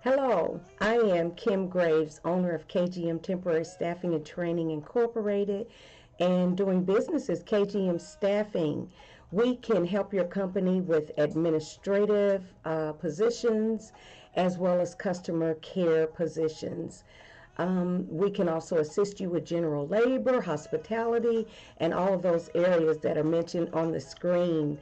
Hello, I am Kim Graves, owner of KGM Temporary Staffing and Training Incorporated, and doing business as KGM Staffing. We can help your company with administrative positions as well as customer care positions. We can also assist you with general labor, hospitality, and all of those areas that are mentioned on the screen.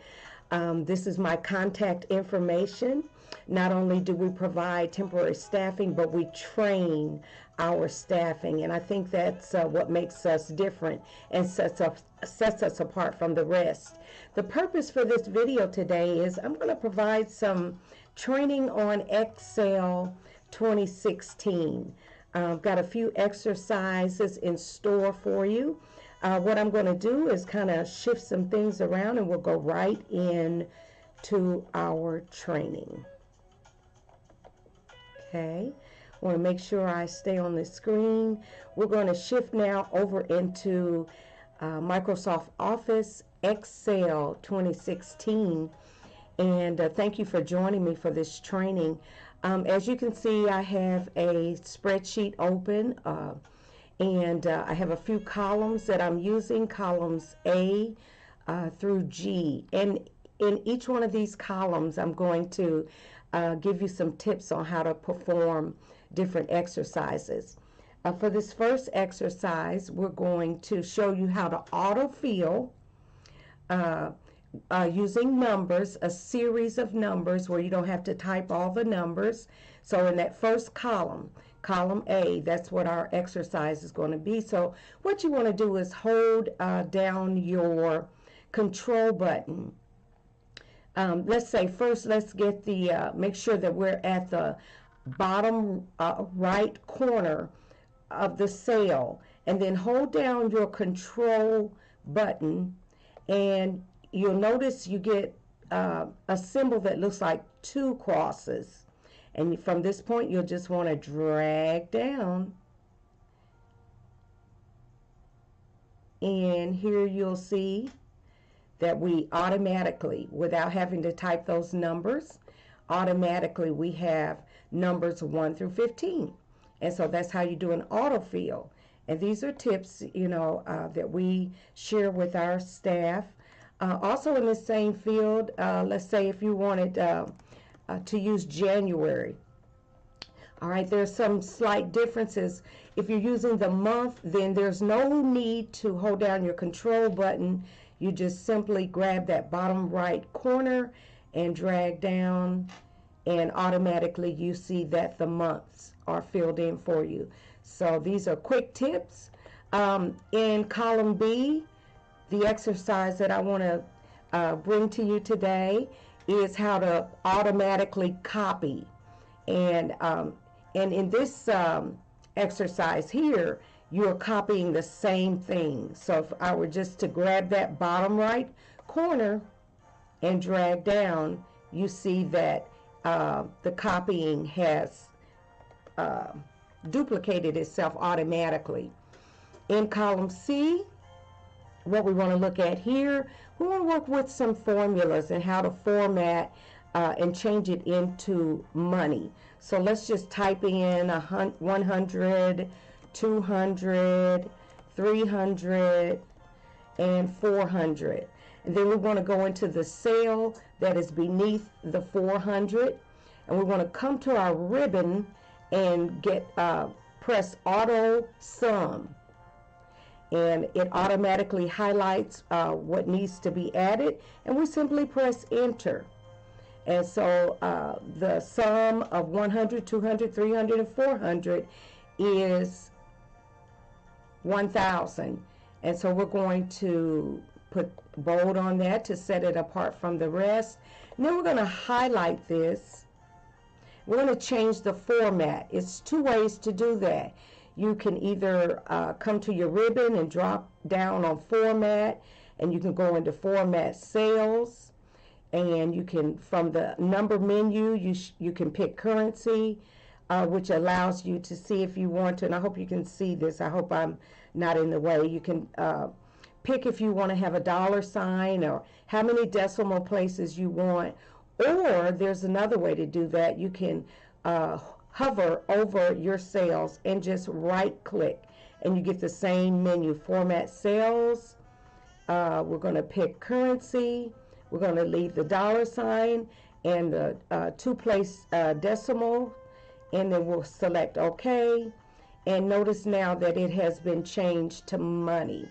This is my contact information. Not only do we provide temporary staffing, but we train our staffing. And I think that's what makes us different and sets us apart from the rest. The purpose for this video today is I'm going to provide some training on Excel 2016. I've got a few exercises in store for you. What I'm going to do is kind of shift some things around and we'll go right in to our training. Okay, I want to make sure I stay on the screen. We're going to shift now over into Microsoft Office Excel 2016. And thank you for joining me for this training. As you can see, I have a spreadsheet open and I have a few columns that I'm using, columns A through G. And in each one of these columns, I'm going to give you some tips on how to perform different exercises. For this first exercise, we're going to show you how to autofill using numbers, a series of numbers where you don't have to type all the numbers. So in that first column, column A, that's what our exercise is going to be. So what you want to do is hold down your control button. Let's say first, let's get the, make sure that we're at the bottom right corner of the cell, and then hold down your control button, and you'll notice you get a symbol that looks like two crosses. And from this point, you'll just want to drag down. And here you'll see that we automatically, without having to type those numbers, automatically we have numbers 1 through 15. And so that's how you do an autofill. And these are tips, you know, that we share with our staff. Also in the same field, let's say if you wanted to use January. All right, there's some slight differences. If you're using the month, then there's no need to hold down your control button. You just simply grab that bottom right corner and drag down, and automatically you see that the months are filled in for you. So these are quick tips. In column B, the exercise that I want to bring to you today is how to automatically copy. And in this exercise here, you're copying the same thing. So if I were just to grab that bottom right corner and drag down, you see that the copying has duplicated itself automatically. In column C, what we want to look at here, we want to work with some formulas and how to format and change it into money. So let's just type in 100, 200, 300, and 400. And then we want to go into the cell that is beneath the 400. And we want to come to our ribbon and press Auto Sum. And it automatically highlights what needs to be added. And we simply press Enter. And so the sum of 100, 200, 300, and 400 is 1,000. And so we're going to put bold on that to set it apart from the rest. And then we're going to highlight this. We're going to change the format. It's two ways to do that. You can either come to your ribbon and drop down on format, and you can go into format cells, and you can, from the number menu, you can pick currency, which allows you to see if you want to, and I hope you can see this. I hope I'm not in the way. You can pick if you want to have a dollar sign or how many decimal places you want. Or there's another way to do that. You can hover over your sales and just right click, and you get the same menu. Format cells. We're going to pick currency. We're going to leave the dollar sign and the two-place decimal, and then we'll select OK. And notice now that it has been changed to money.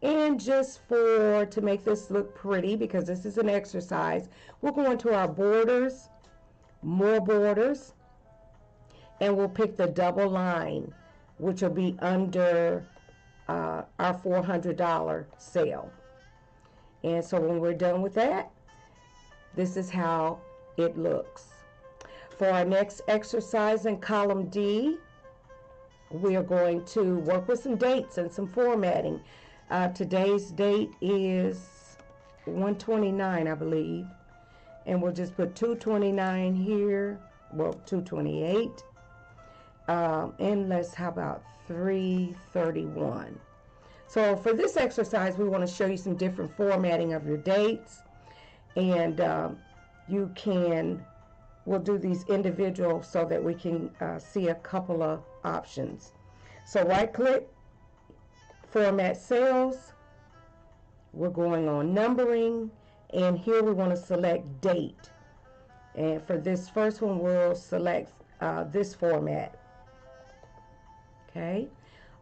And just to make this look pretty, because this is an exercise, we'll go into our borders, more borders, and we'll pick the double line, which will be under our $400 sale. And so when we're done with that, this is how it looks. For our next exercise in column D, we are going to work with some dates and some formatting. Today's date is 1/29, I believe. And we'll just put 2/29 here. Well, 2/28. And how about 3/31? So for this exercise, we want to show you some different formatting of your dates. And we'll do these individual so that we can see a couple of options. So right click, format cells. We're going on numbering, and here we want to select date. And for this first one, we'll select this format. Okay.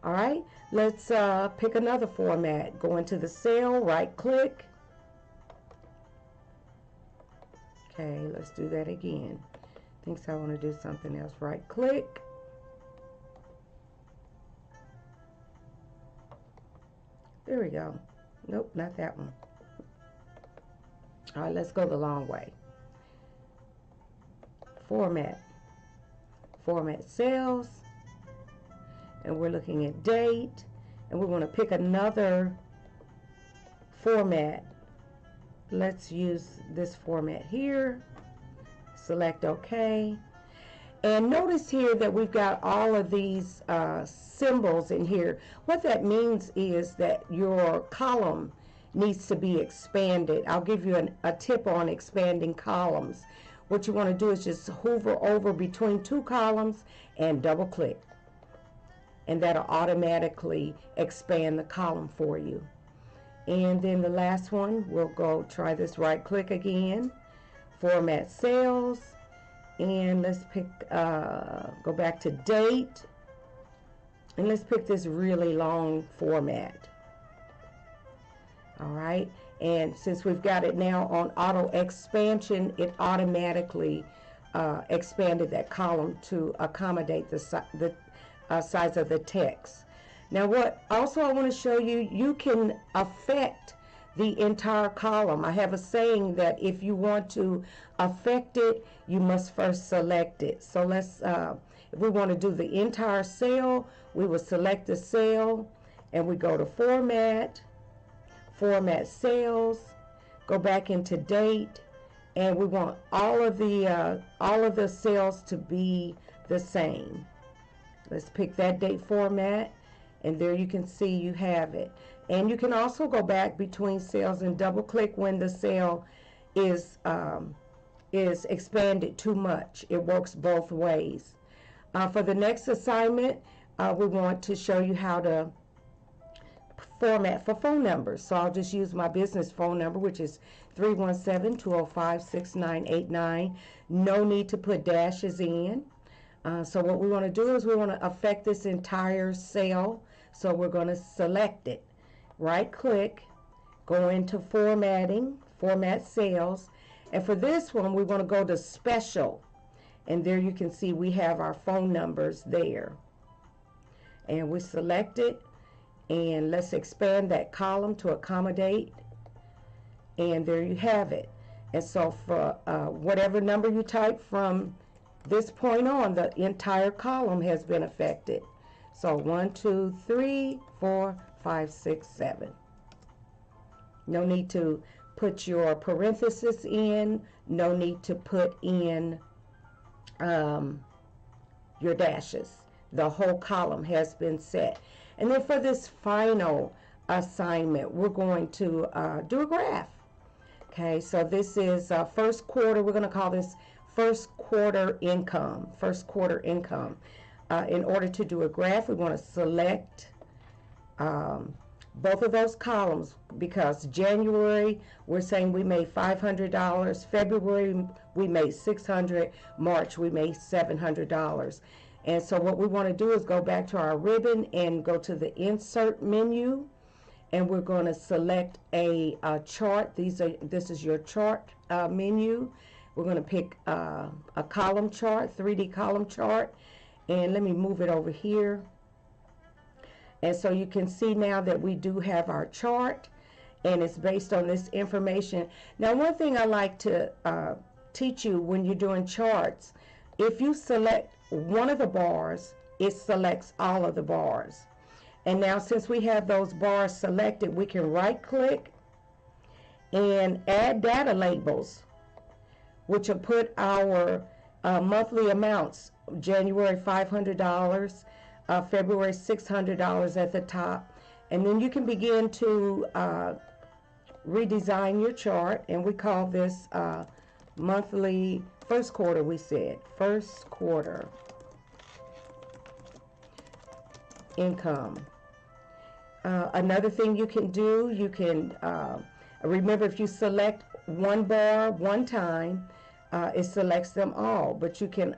All right. Let's pick another format. Go into the cell, right click. Okay, let's do that again. Thinks I want to do something else. Right click. There we go. Nope, not that one. All right, let's go the long way. Format. Format cells. And we're looking at date. And we want to pick another format. Let's use this format here. Select OK. And notice here that we've got all of these symbols in here. What that means is that your column needs to be expanded. I'll give you a tip on expanding columns. What you want to do is just hover over between two columns and double click. And that'll automatically expand the column for you. And then the last one, we'll go try this right click again. Format cells. And let's pick, go back to date. And let's pick this really long format. All right. And since we've got it now on auto expansion, it automatically expanded that column to accommodate the size of the text. Now what also I want to show you, you can affect the entire column. I have a saying that if you want to affect it, you must first select it. So let's, if we want to do the entire cell, we will select the cell and we go to format, format cells, go back into date, and we want all of the cells to be the same. Let's pick that date format, and there you can see you have it. And you can also go back between cells and double click when the cell is expanded too much. It works both ways. For the next assignment, we want to show you how to format for phone numbers. So I'll just use my business phone number, which is 317-205-6989. No need to put dashes in. So what we want to do is we want to affect this entire cell. So we're going to select it. Right click, go into formatting, format cells. And for this one, we want to go to special. And there you can see we have our phone numbers there. And we select it. And let's expand that column to accommodate. And there you have it. And so for whatever number you type from this point on, the entire column has been affected. So 1, 2, 3, 4, 5, 6, 7. No need to put your parenthesis in. No need to put in your dashes. The whole column has been set. And then for this final assignment, we're going to do a graph. Okay, so this is first quarter. We're going to call this first quarter income. First quarter income. In order to do a graph, we want to select both of those columns, because January we're saying we made $500, February we made $600, March we made $700. And so what we want to do is go back to our ribbon and go to the insert menu, and we're going to select a chart. This is your chart menu. We're going to pick a column chart, 3D column chart, and let me move it over here. And so you can see now that we do have our chart, and it's based on this information. Now, one thing I like to teach you when you're doing charts, if you select one of the bars, it selects all of the bars. And now, since we have those bars selected, we can right click and add data labels, which will put our monthly amounts. January $500, February $600 at the top, and then you can begin to redesign your chart. And we call this monthly, first quarter. We said first quarter income. Another thing you can do, you can remember, if you select one bar one time, it selects them all, but you can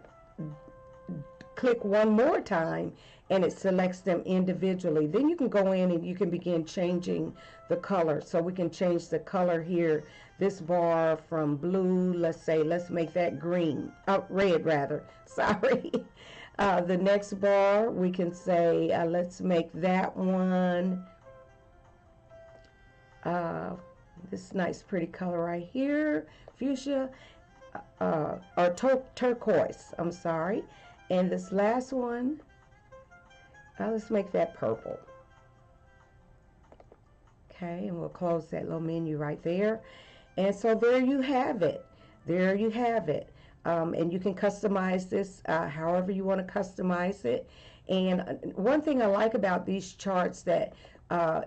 click one more time and it selects them individually. Then you can go in and you can begin changing the color. So we can change the color here. This bar from blue, let's make that green, red rather, sorry. The next bar, we can say, let's make that one, this nice pretty color right here, fuchsia, or turquoise, I'm sorry. And this last one, let's make that purple. Okay, and we'll close that little menu right there. And so there you have it. There you have it. And you can customize this however you want to customize it. And one thing I like about these charts, that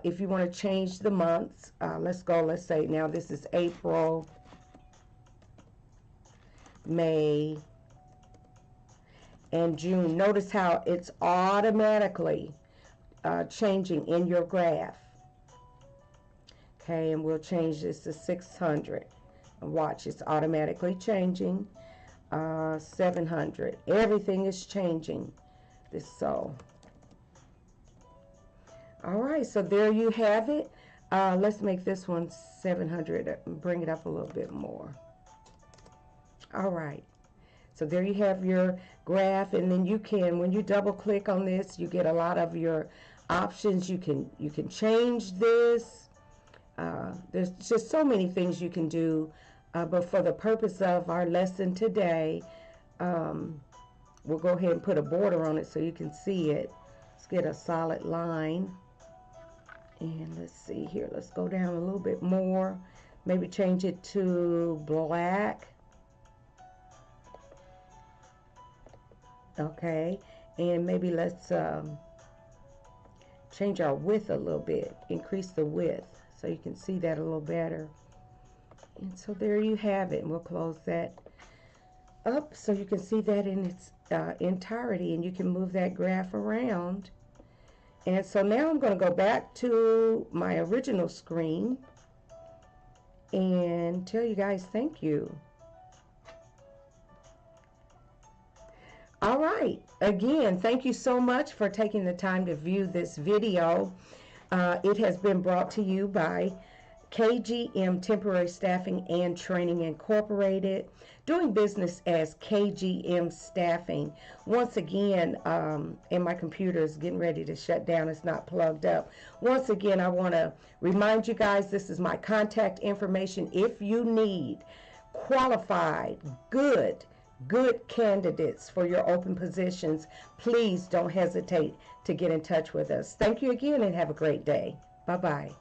if you want to change the months, let's say now this is April, May, and June. Notice how it's automatically changing in your graph. Okay, and we'll change this to 600. And watch, it's automatically changing. 700. Everything is changing. All right, so there you have it. Let's make this one 700 and bring it up a little bit more. All right. So there you have your graph, and then you can, when you double click on this, you get a lot of your options. You can change this. There's just so many things you can do, but for the purpose of our lesson today, we'll go ahead and put a border on it so you can see it. Let's get a solid line, and let's see here. Let's go down a little bit more. Maybe change it to black. Okay, and maybe let's change our width a little bit, increase the width so you can see that a little better. And so there you have it, and we'll close that up so you can see that in its entirety, and you can move that graph around. And so now I'm going to go back to my original screen and tell you guys thank you. All right, again, thank you so much for taking the time to view this video. It has been brought to you by KGM Temporary Staffing and Training Incorporated, doing business as KGM Staffing. Once again, and my computer is getting ready to shut down, it's not plugged up. Once again, I want to remind you guys, this is my contact information. If you need qualified, good candidates for your open positions, please don't hesitate to get in touch with us. Thank you again, and have a great day. Bye-bye.